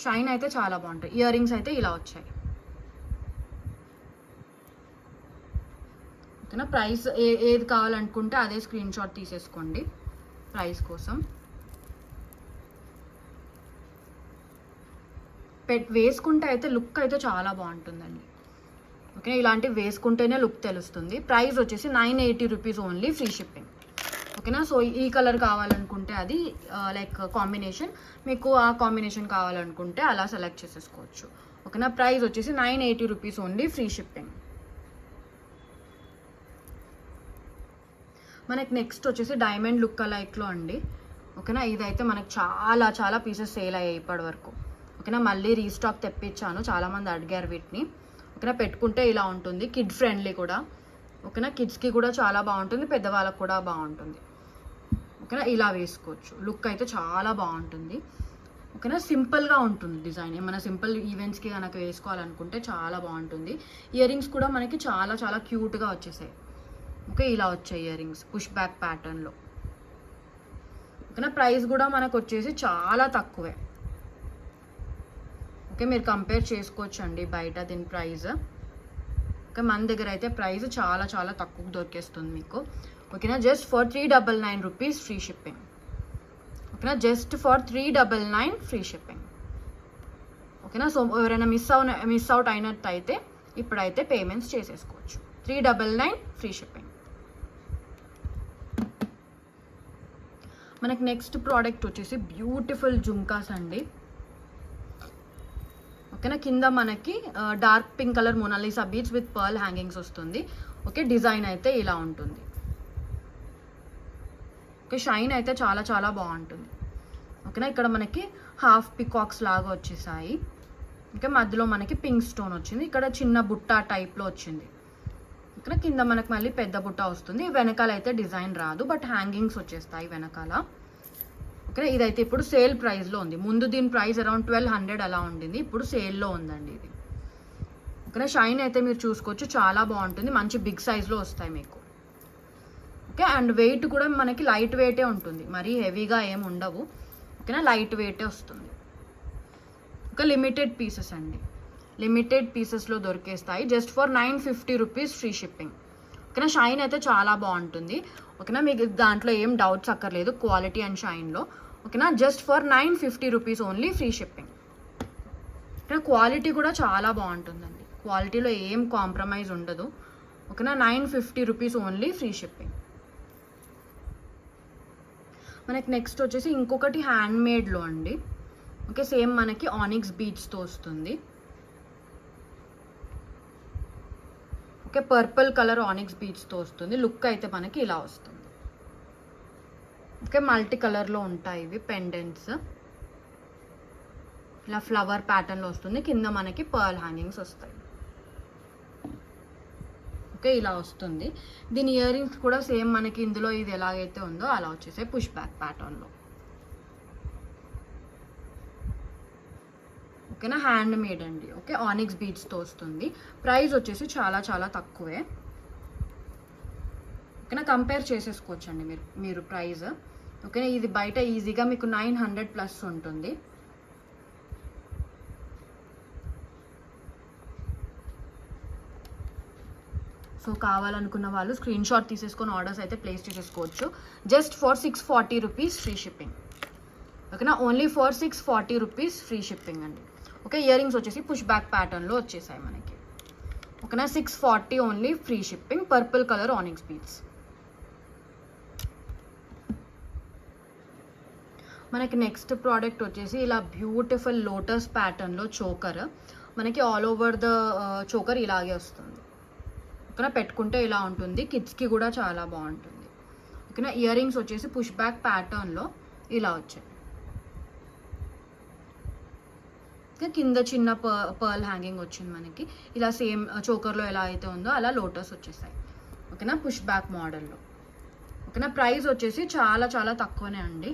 Shine అయితే చాలా బాగుంటాయి. ఇయర్ రింగ్స్ అయితే ఇలా వచ్చాయి. ఓకేనా, ప్రైస్ ఏది కావాలనుకుంటే అదే స్క్రీన్ షాట్ తీసేసుకోండి ప్రైస్ కోసం. వేసుకుంటే అయితే లుక్ అయితే చాలా బాగుంటుందండి. ఓకే, ఇలాంటివి వేసుకుంటేనే లుక్ తెలుస్తుంది. ప్రైస్ వచ్చేసి 980 రూపీస్ ఓన్లీ ఫ్రీ షిప్పింగ్. ఓకేనా, సో ఈ కలర్ కావాలనుకుంటే అది లైక్ కాంబినేషన్, మీకు ఆ కాంబినేషన్ కావాలనుకుంటే అలా సెలెక్ట్ చేసేసుకోవచ్చు. ఓకేనా, ప్రైస్ వచ్చేసి 980 రూపీస్ ఓన్లీ ఫ్రీ షిప్పింగ్. మనకి నెక్స్ట్ వచ్చేసి డైమండ్ లుక్ లైక్లో అండి. ఓకేనా, ఇదైతే మనకు చాలా చాలా పీసెస్ సేల్ అయ్యాయి ఇప్పటి వరకు. ఓకేనా, మళ్ళీ రీస్టాక్ తెప్పించాను, చాలామంది అడిగారు వీటిని. ఓకేనా, పెట్టుకుంటే ఇలా ఉంటుంది, కిడ్ ఫ్రెండ్లీ కూడా. ఓకేనా, కిడ్స్కి కూడా చాలా బాగుంటుంది, పెద్దవాళ్ళకి కూడా బాగుంటుంది. ఓకేనా, ఇలా వేసుకోవచ్చు. లుక్ అయితే చాలా బాగుంటుంది. ఓకేనా, సింపుల్గా ఉంటుంది డిజైన్. ఏమైనా సింపుల్ ఈవెంట్స్కి కనుక వేసుకోవాలనుకుంటే చాలా బాగుంటుంది. ఇయర్ రింగ్స్ కూడా మనకి చాలా చాలా క్యూట్గా వచ్చేసాయి. ఓకే, ఇలా వచ్చాయి ఇయర్ రింగ్స్ పుష్ బ్యాక్ ప్యాటర్న్లో. ఓకేనా, ప్రైస్ కూడా మనకు వచ్చేసి చాలా తక్కువే. ఓకే, మీరు కంపేర్ చేసుకోవచ్చు అండి బయట దీని ప్రైస్. ఓకే, మన దగ్గర అయితే ప్రైస్ చాలా చాలా తక్కువ దొరికేస్తుంది మీకు. ఓకేనా, just for 399 rupees free shipping. ఓకేనా, జస్ట్ ఫర్ 399 ఫ్రీ షిప్పింగ్. ఓకేనా, సో ఎవరైనా మిస్ అవుట్ అయినట్టయితే ఇప్పుడైతే పేమెంట్స్ చేసేసుకోవచ్చు. 399 ఫ్రీ షిప్పింగ్. మనకి నెక్స్ట్ ప్రోడక్ట్ వచ్చేసి బ్యూటిఫుల్ జుంకాస్ అండి. ఓకేనా, కింద మనకి dark pink colour Mona Lisa beads with pearl hangings వస్తుంది. ఓకే, డిజైన్ అయితే ఇలా ఉంటుంది. ఓకే, షైన్ అయితే చాలా చాలా బాగుంటుంది. ఓకేనా, ఇక్కడ మనకి హాఫ్ పికాక్స్ లాగా వచ్చేసాయి. ఓకే, మధ్యలో మనకి పింక్ స్టోన్ వచ్చింది, ఇక్కడ చిన్న బుట్ట టైప్లో వచ్చింది. ఇక్కడ కింద మనకి మళ్ళీ పెద్ద బుట్ట వస్తుంది. వెనకాల అయితే డిజైన్ రాదు, బట్ హ్యాంగింగ్స్ వచ్చేస్తాయి వెనకాల. ఓకే, ఇదైతే ఇప్పుడు సేల్ ప్రైస్లో ఉంది. ముందు దీని ప్రైస్ అరౌండ్ 1200 అలా ఉండింది, ఇప్పుడు సేల్లో ఉందండి ఇది. ఓకేనా. షైన్ అయితే మీరు చూసుకోవచ్చు, చాలా బాగుంటుంది, మంచి బిగ్ సైజ్లో వస్తాయి మీకు. ఓకే, అండ్ వెయిట్ కూడా మనకి లైట్ వెయిటే ఉంటుంది, మరీ హెవీగా ఏమి ఉండవు. ఓకేనా, లైట్ వెయిటే వస్తుంది. ఒక లిమిటెడ్ పీసెస్ అండి, లిమిటెడ్ పీసెస్లో దొరికేస్తాయి. Just for 950 rupees free shipping. ఓకేనా, షైన్ అయితే చాలా బాగుంటుంది. ఓకేనా, మీకు దాంట్లో ఏం డౌట్స్ అక్కర్లేదు క్వాలిటీ అండ్ షైన్లో. ఓకేనా, just for 950 rupees only free shipping. ఓకేనా, క్వాలిటీ కూడా చాలా బాగుంటుందండి, క్వాలిటీలో ఏం కాంప్రమైజ్ ఉండదు. ఓకేనా, 950 రూపీస్ ఓన్లీ ఫ్రీ షిప్పింగ్. మనకి నెక్స్ట్ వచ్చేసి ఇంకొకటి హ్యాండ్ మేడ్లో అండి. ఓకే, సేమ్ మనకి ఆనిక్స్ బీడ్స్తో వస్తుంది. ఓకే, పర్పుల్ కలర్ ఆనిక్స్ బీడ్స్తో వస్తుంది. లుక్ అయితే మనకి ఇలా వస్తుంది. ఓకే, మల్టీ కలర్లో ఉంటాయి ఇవి పెండెంట్స్. ఇలా ఫ్లవర్ ప్యాటర్న్లో వస్తుంది, కింద మనకి పర్ల్ హ్యాంగింగ్స్ వస్తాయి. ఓకే, ఇలా వస్తుంది. దీని ఇయర్ రింగ్స్ కూడా సేమ్ మనకి ఇందులో ఇది ఎలాగైతే ఉందో అలా వచ్చేసాయి, పుష్ బ్యాక్ ప్యాటర్న్లో. ఓకేనా, హ్యాండ్ మేడ్ అండి. ఓకే, ఆనిక్స్ బీడ్స్తో వస్తుంది. ప్రైస్ వచ్చేసి చాలా చాలా తక్కువే. ఓకేనా, కంపేర్ చేసేసుకోవచ్చు అండి మీరు ప్రైస్. ఓకేనా, ఇది బయట ఈజీగా మీకు 900+ ఉంటుంది. సో కావాలనుకున్న వాళ్ళు స్క్రీన్ షాట్ తీసేసుకొని ఆర్డర్స్ అయితే ప్లేస్ చేసేసుకోవచ్చు. Just for 640 rupees free shipping. ఓకేనా, only for 640 rupees free shipping అండి. ఓకే, ఇయర్ రింగ్స్ వచ్చేసి పుష్ బ్యాక్ ప్యాటర్న్లో వచ్చేసాయి మనకి. ఓకేనా, 640 only free shipping. Purple colour onyx beads. మనకి నెక్స్ట్ ప్రోడక్ట్ వచ్చేసి ఇలా బ్యూటిఫుల్ లోటస్ ప్యాటర్న్లో చోకర్. మనకి ఆల్ ఓవర్ ద చోకర్ ఇలాగే వస్తుంది. ఓకేనా, పెట్టుకుంటే ఇలా ఉంటుంది, కిడ్స్కి కూడా చాలా బాగుంటుంది. ఓకేనా, ఇయర్ రింగ్స్ వచ్చేసి పుష్ బ్యాక్ ప్యాటర్న్లో ఇలా వచ్చాయి. కింద చిన్న పర్ల్ హ్యాంగింగ్ వచ్చింది మనకి. ఇలా సేమ్ చోకర్లో ఎలా అయితే ఉందో అలా లోటస్ వచ్చేసాయి. ఓకేనా, పుష్ బ్యాక్ మోడల్లో. ఓకేనా, ప్రైస్ వచ్చేసి చాలా చాలా తక్కువనే అండి.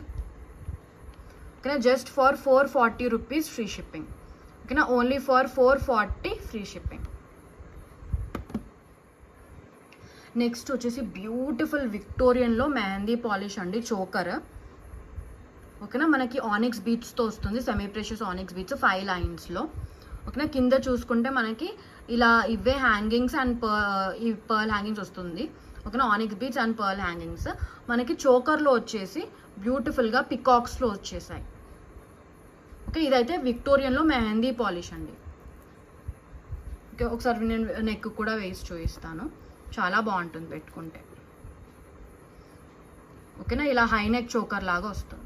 ఓకేనా, just for 440 rupees free shipping. ఓకేనా, only for 440 free shipping. Next వచ్చేసి బ్యూటిఫుల్ విక్టోరియన్లో మెహందీ పాలిష్ అండి చోకర్. ఓకేనా, మనకి ఆనిక్స్ బీడ్స్తో వస్తుంది, సెమీ ప్రెషియస్ ఆనిక్స్ బీడ్స్ 5 లైన్స్లో. ఓకేనా, కింద చూసుకుంటే మనకి ఇలా ఇవే హ్యాంగింగ్స్ అండ్ ఈ పర్ల్ హ్యాంగింగ్స్ వస్తుంది. ఓకేనా, onyx beads and pearl hangings. మనకి చోకర్లో వచ్చేసి బ్యూటిఫుల్గా పికాక్స్లో వచ్చేసాయి. ఓకే, ఇదైతే విక్టోరియన్లో మెహందీ పాలిష్ అండి. ఓకే, ఒకసారి నేను నెక్ కూడా వేసి చూపిస్తాను, చాలా బాగుంటుంది పెట్టుకుంటే. ఓకేనా, ఇలా హై నెక్ చోకర్ లాగా వస్తుంది.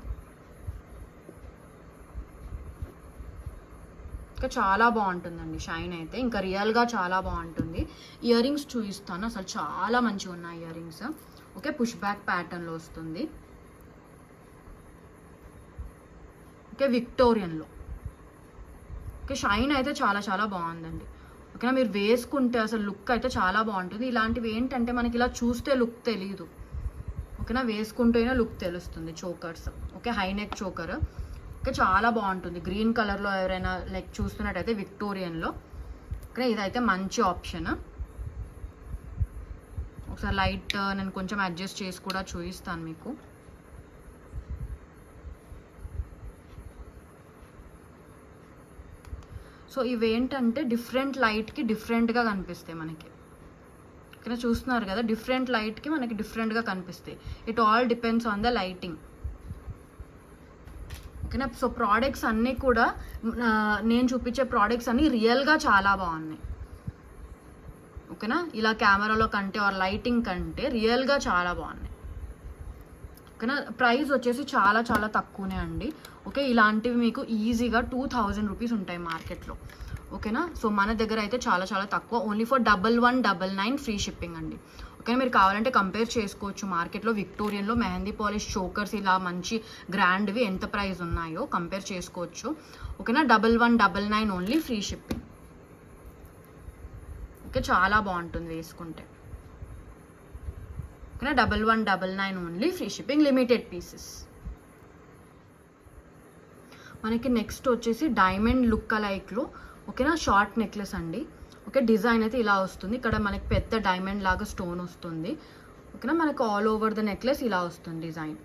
ఇంకా చాలా బాగుంటుందండి షైన్ అయితే, ఇంకా రియల్గా చాలా బాగుంటుంది. ఇయర్ రింగ్స్ చూపిస్తాను, అసలు చాలా మంచిగా ఉన్నాయి ear rings. Okay, push back ప్యాటర్న్లో వస్తుంది. ఓకే, విక్టోరియన్లో. ఓకే, షైన్ అయితే చాలా చాలా బాగుందండి. ఓకేనా, మీరు వేసుకుంటే అసలు లుక్ అయితే చాలా బాగుంటుంది. ఇలాంటివి ఏంటంటే మనకి ఇలా చూస్తే లుక్ తెలియదు. ఓకేనా, వేసుకుంటేనే లుక్ తెలుస్తుంది chokers. Okay, high neck choker. Okay, చాలా బాగుంటుంది. గ్రీన్ కలర్లో ఎవరైనా లైక్ చూస్తున్నట్టయితే విక్టోరియన్లో. ఓకే, ఇదైతే మంచి ఆప్షన్. ఒకసారి లైట్ నేను కొంచెం అడ్జస్ట్ చేసి కూడా చూపిస్తాను మీకు. సో ఇవేంటంటే డిఫరెంట్ లైట్కి డిఫరెంట్గా కనిపిస్తాయి మనకి. ఇక్కడ చూస్తున్నారు కదా, డిఫరెంట్ లైట్కి మనకి డిఫరెంట్గా కనిపిస్తాయి. It all depends on the lighting. ఓకేనా, సో ప్రోడక్ట్స్ అన్నీ కూడా నేను చూపించే ప్రోడక్ట్స్ అన్నీ రియల్గా చాలా బాగున్నాయి. ఓకేనా, ఇలా కెమెరాలో కంటే ఆర్ లైటింగ్ కంటే రియల్గా చాలా బాగున్నాయి. ఓకేనా, ప్రైస్ వచ్చేసి చాలా చాలా తక్కువనే అండి. ఓకే, ఇలాంటివి మీకు ఈజీగా 2000 రూపీస్ ఉంటాయి మార్కెట్లో. ఓకేనా, సో మన దగ్గర అయితే చాలా చాలా తక్కువ, ఓన్లీ ఫర్ 1199 ఫ్రీ షిప్పింగ్ అండి. ఓకే, మీరు కావాలంటే కంపేర్ చేసుకోవచ్చు మార్కెట్లో విక్టోరియన్లో మెహందీ పాలిష్ చోకర్స్ ఇలా మంచి గ్రాండ్వి ఎంత ప్రైస్ ఉన్నాయో కంపేర్ చేసుకోవచ్చు. ఓకేనా, 1199 ఓన్లీ ఫ్రీ షిప్పింగ్. ఓకే, చాలా బాగుంటుంది వేసుకుంటే. ఓకేనా, 1199 only free shipping, limited pieces. మనకి నెక్స్ట్ వచ్చేసి డైమండ్ లుక్ అలైక్లో ఓకేనా షార్ట్ నెక్లెస్ అండి. ఓకే, డిజైన్ అయితే ఇలా వస్తుంది. ఇక్కడ మనకి పెద్ద డైమండ్ లాగా స్టోన్ వస్తుంది. ఓకేనా, మనకు ఆల్ ఓవర్ ద నెక్లెస్ ఇలా వస్తుంది డిజైన్.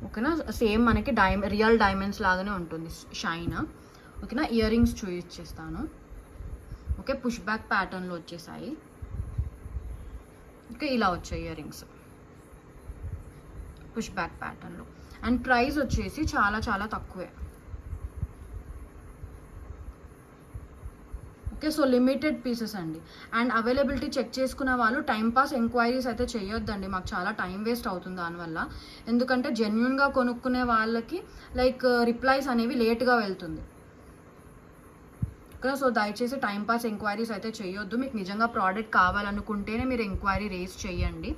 ఓకేనా, సేమ్ మనకి రియల్ డైమండ్స్ లాగానే ఉంటుంది షైన్. ఓకేనా, ఇయర్ రింగ్స్ చూపించేస్తాను. ఓకే, పుష్ బ్యాక్ ప్యాటర్న్లో వచ్చేసాయి. ఓకే, ఇలా వచ్చాయి ఇయర్ రింగ్స్ పుష్ బ్యాక్ ప్యాటర్న్లో. అండ్ ప్రైస్ వచ్చేసి చాలా చాలా తక్కువే. ఓకే, సో లిమిటెడ్ పీసెస్ అండి. అండ్ అవైలబిలిటీ చెక్ చేసుకున్న వాళ్ళు టైంపాస్ ఎంక్వైరీస్ అయితే చేయొద్దండి, మాకు చాలా టైం వేస్ట్ అవుతుంది దానివల్ల. ఎందుకంటే జెన్యున్గా కొనుక్కునే వాళ్ళకి లైక్ రిప్లైస్ అనేవి లేట్గా వెళ్తుంది. ఓకే, సో దయచేసి టైంపాస్ ఎంక్వైరీస్ అయితే చేయొద్దు. మీకు నిజంగా ప్రోడక్ట్ కావాలనుకుంటేనే మీరు ఎంక్వైరీ రేస్ చేయండి.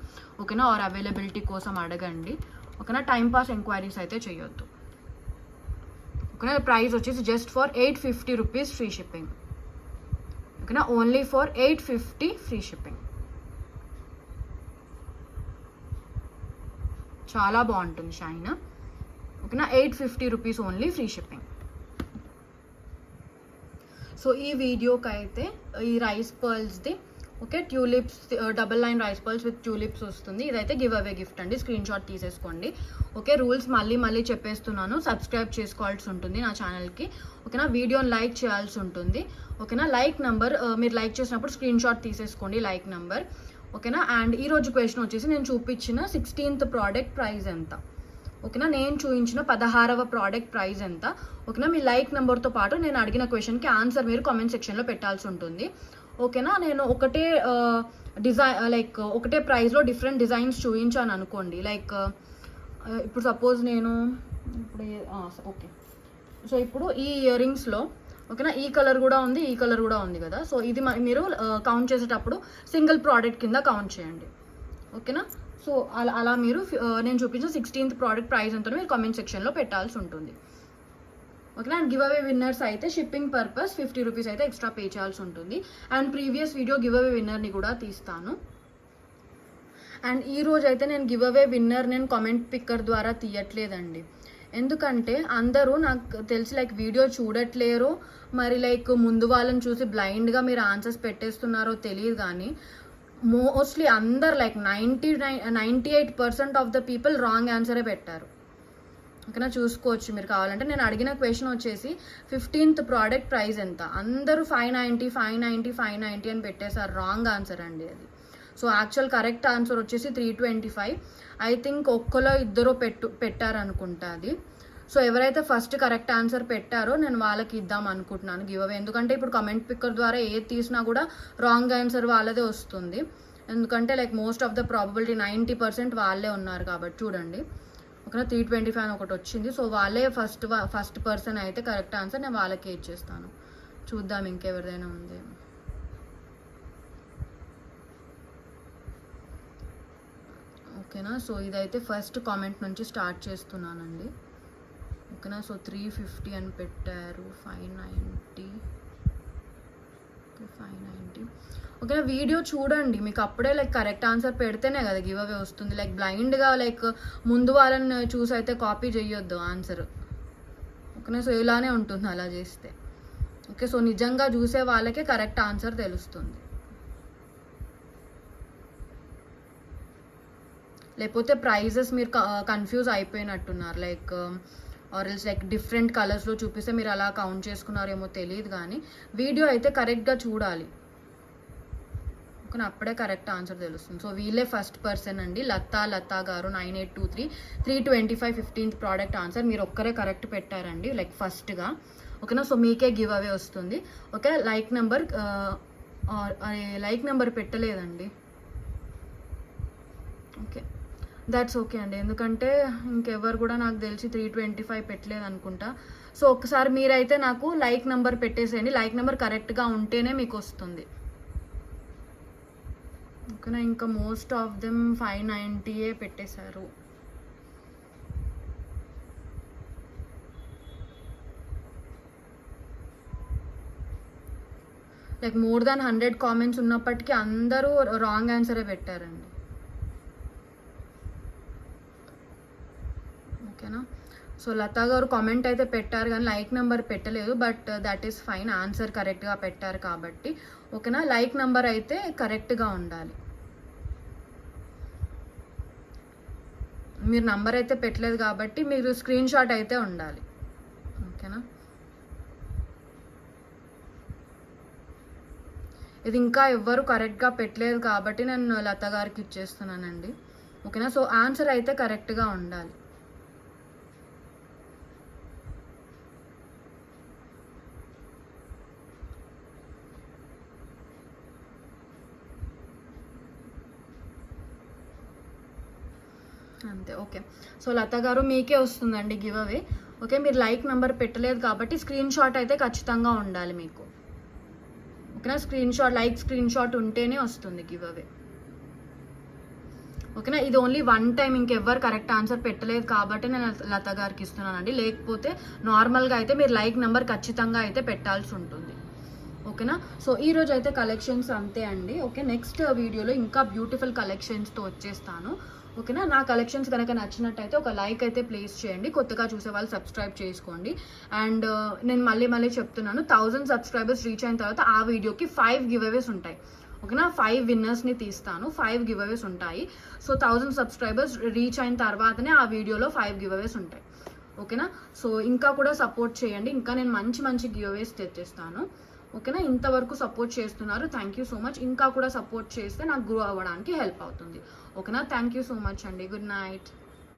ఓకేనా, ఆర్ అవైలబిలిటీ కోసం అడగండి. ఓకేనా, టైంపాస్ ఎంక్వైరీస్ అయితే చేయొద్దు. ఓకేనా, ప్రైస్ వచ్చేసి just for 850 rupees free shipping. ఓకేనా, ఓన్లీ ఫర్ 850 ఫ్రీ షిప్పింగ్. చాలా బాగుంటుంది షైన్. ఓకేనా, 850 rupees only free shipping. So ఈ వీడియోకి అయితే ఈ రైస్ పర్ల్స్ది okay tulips double line rice pearls with tulips వస్తుంది. ఇదైతే గివ్ అవే గిఫ్ట్ అండి, స్క్రీన్ షాట్ తీసేసుకోండి. ఓకే, రూల్స్ మళ్ళీ చెప్పేస్తున్నాను. సబ్స్క్రైబ్ చేసుకోవాల్సి ఉంటుంది నా ఛానల్కి. ఓకేనా, వీడియోని లైక్ చేయాల్సి ఉంటుంది. ఓకేనా, లైక్ నెంబర్ మీరు లైక్ చేసినప్పుడు స్క్రీన్ షాట్ తీసేసుకోండి లైక్ నెంబర్. ఓకేనా, అండ్ ఈరోజు క్వశ్చన్ వచ్చేసి నేను చూపించిన 16th ప్రోడక్ట్ ప్రైస్ ఎంత. ఓకేనా, నేను చూపించిన 16వ ప్రోడక్ట్ ప్రైస్ ఎంత. ఓకేనా, మీ లైక్ నెంబర్తో పాటు నేను అడిగిన క్వశ్చన్కి ఆన్సర్ మీరు కామెంట్ సెక్షన్లో పెట్టాల్సి ఉంటుంది. ఓకేనా, నేను ఒకటే డిజైన్ లైక్ ఒకటే ప్రైస్లో డిఫరెంట్ డిజైన్స్ చూపించాను అనుకోండి. లైక్ ఇప్పుడు సపోజ్ నేను ఇప్పుడు ఓకే, సో ఇప్పుడు ఈ ఇయర్ రింగ్స్లో ఓకేనా ఈ కలర్ కూడా ఉంది, ఈ కలర్ కూడా ఉంది కదా. సో ఇది మీరు కౌంట్ చేసేటప్పుడు సింగిల్ ప్రోడక్ట్ కింద కౌంట్ చేయండి. ఓకేనా, సో అలా మీరు నేను చూపించిన 16th ప్రోడక్ట్ ప్రైస్ ఎంతో మీరు కామెంట్ సెక్షన్లో పెట్టాల్సి ఉంటుంది. ఓకేనా, అండ్ గివ్ అవే విన్నర్స్ అయితే షిప్పింగ్ పర్పస్ 50 రూపీస్ అయితే ఎక్స్ట్రా పే చేయాల్సి ఉంటుంది. And previous video give away విన్నర్ని కూడా తీస్తాను. అండ్ ఈ రోజు అయితే నేను గివ్ అవే విన్నర్ నేను కామెంట్ పిక్కర్ ద్వారా తీయట్లేదండి. ఎందుకంటే అందరూ నాకు తెలిసి లైక్ వీడియో చూడట్లేరు, మరి లైక్ ముందు వాళ్ళని చూసి బ్లైండ్గా మీరు ఆన్సర్స్ పెట్టేస్తున్నారో తెలియదు. కానీ మోస్ట్లీ అందరు like 98% of the people wrong ఆన్సరే పెట్టారు. ఓకేనా, చూసుకోవచ్చు మీరు కావాలంటే. నేను అడిగిన క్వశ్చన్ వచ్చేసి 15th ప్రోడక్ట్ ప్రైస్ ఎంత, అందరూ 590 అని పెట్టేశారు. రాంగ్ ఆన్సర్ అండి అది. సో యాక్చువల్ కరెక్ట్ ఆన్సర్ వచ్చేసి 325. ఐ థింక్ ఒక్కలో ఇద్దరు పెట్టారనుకుంటా అది. సో ఎవరైతే ఫస్ట్ కరెక్ట్ ఆన్సర్ పెట్టారో నేను వాళ్ళకి ఇద్దాం అనుకుంటున్నాను గివ్ అవే. ఎందుకంటే ఇప్పుడు కమెంట్ పిక్కర్ ద్వారా ఏది తీసినా కూడా రాంగ్ ఆన్సర్ వాళ్ళదే వస్తుంది. ఎందుకంటే like most of the probability 90% వాళ్ళే ఉన్నారు కాబట్టి. చూడండి, ఓకేనా, 325 అని ఒకటి వచ్చింది. సో వాళ్ళే ఫస్ట్ పర్సన్ అయితే కరెక్ట్ ఆన్సర్ నేను వాళ్ళకే ఇచ్చేస్తాను. చూద్దాం ఇంకెవరిదైనా ఉంది. ఓకేనా, సో ఇదైతే ఫస్ట్ కామెంట్ నుంచి స్టార్ట్ చేస్తున్నానండి. ఓకేనా, సో 350 అని పెట్టారు. 590. ఓకేనా, వీడియో చూడండి, మీకు అప్పుడే లైక్ కరెక్ట్ ఆన్సర్ పెడితేనే కదా గివ్ అవే వస్తుంది. లైక్ బ్లైండ్గా లైక్ ముందు వాళ్ళని చూసి అయితే కాపీ చేయొద్దు ఆన్సర్. ఓకేనా, సో ఇలానే ఉంటుంది అలా చేస్తే. ఓకే, సో నిజంగా చూసే వాళ్ళకే కరెక్ట్ ఆన్సర్ తెలుస్తుంది. లేకపోతే ప్రైజెస్ మీరు కన్ఫ్యూజ్ అయిపోయినట్టున్నారు. Like or else like different కలర్స్లో చూపిస్తే మీరు అలా కౌంట్ చేసుకున్నారేమో తెలియదు. కానీ వీడియో అయితే కరెక్ట్గా చూడాలి. ఓకే, అప్పుడే కరెక్ట్ ఆన్సర్ తెలుస్తుంది. సో వీళ్ళే ఫస్ట్ పర్సన్ అండి, లతా గారు 9823 325 15th ప్రోడక్ట్ ఆన్సర్ మీరు ఒక్కరే కరెక్ట్ పెట్టారండి లైక్ ఫస్ట్గా. ఓకేనా, సో మీకే గివ్ అవే వస్తుంది. ఓకే, లైక్ నెంబర్ పెట్టలేదండి. ఓకే, దాట్స్ ఓకే అండి. ఎందుకంటే ఇంకెవరు కూడా నాకు తెలిసి 325 పెట్టలేదు అనుకుంటా. సో ఒకసారి మీరైతే నాకు లైక్ నెంబర్ పెట్టేసేయండి. లైక్ నెంబర్ కరెక్ట్గా ఉంటేనే మీకు వస్తుంది. ఓకేనా, ఇంకా మోస్ట్ ఆఫ్ దెమ్ 590 పెట్టేశారు. లైక్ మోర్ దాన్ 100 కామెంట్స్ ఉన్నప్పటికీ అందరూ రాంగ్ ఆన్సరే పెట్టారండి. ఓకేనా, సో లతా గారు కామెంట్ అయితే పెట్టారు కానీ లైక్ నెంబర్ పెట్టలేదు, but that is fine, answer కరెక్ట్గా పెట్టారు కాబట్టి. ఓకేనా, లైక్ నెంబర్ అయితే కరెక్ట్గా ఉండాలి. మీరు నంబర్ అయితే పెట్టలేదు కాబట్టి మీరు స్క్రీన్ షాట్ అయితే ఉండాలి. ఓకేనా, ఇది ఇంకా ఎవ్వరు కరెక్ట్గా పెట్టలేదు కాబట్టి నేను లత గారికి ఇచ్చేస్తున్నానండి. ఓకేనా, సో ఆన్సర్ అయితే కరెక్ట్గా ఉండాలి. అంతే. ఓకే, సో లత గారు మీకే వస్తుందండి గివ్ అవే. ఓకే, మీరు లైక్ నెంబర్ పెట్టలేదు కాబట్టి స్క్రీన్ షాట్ అయితే ఖచ్చితంగా ఉండాలి మీకు. ఓకేనా, స్క్రీన్ షాట్ ఉంటేనే వస్తుంది గివ్ అవే. ఓకేనా, ఇది ఓన్లీ వన్ టైం, ఇంకెవ్వరు కరెక్ట్ ఆన్సర్ పెట్టలేదు కాబట్టి నేను లత గారికి ఇస్తున్నానండి. లేకపోతే నార్మల్గా అయితే మీరు లైక్ నెంబర్ ఖచ్చితంగా అయితే పెట్టాల్సి ఉంటుంది. ఓకేనా, సో ఈరోజు అయితే కలెక్షన్స్ అంతే అండి. ఓకే, నెక్స్ట్ వీడియోలో ఇంకా బ్యూటిఫుల్ కలెక్షన్స్తో వచ్చేస్తాను. ఓకేనా, నా కలెక్షన్స్ కనుక నచ్చినట్టయితే ఒక లైక్ అయితే ప్లేస్ చేయండి. కొత్తగా చూసే వాళ్ళు సబ్స్క్రైబ్ చేసుకోండి. అండ్ నేను మళ్ళీ చెప్తున్నాను, 1000 సబ్స్క్రైబర్స్ రీచ్ అయిన తర్వాత ఆ వీడియోకి 5 గివ్ అవేస్ ఉంటాయి. ఓకేనా, 5 విన్నర్స్ని తీస్తాను, 5 గివ్ అవేస్ ఉంటాయి. సో 1000 సబ్స్క్రైబర్స్ రీచ్ అయిన తర్వాతనే ఆ వీడియోలో 5 గివ్ అవేస్ ఉంటాయి. ఓకేనా, సో ఇంకా కూడా సపోర్ట్ చేయండి, ఇంకా నేను మంచి గివ్ అవేస్ తెచ్చేస్తాను. ఓకేనా, ఇంతవరకు సపోర్ట్ చేస్తున్నారు, థ్యాంక్ యూ సో మచ్. ఇంకా కూడా సపోర్ట్ చేస్తే నాకు గ్రో అవ్వడానికి హెల్ప్ అవుతుంది. ఓకేనా, థ్యాంక్ యూ సో మచ్ అండి. Good night.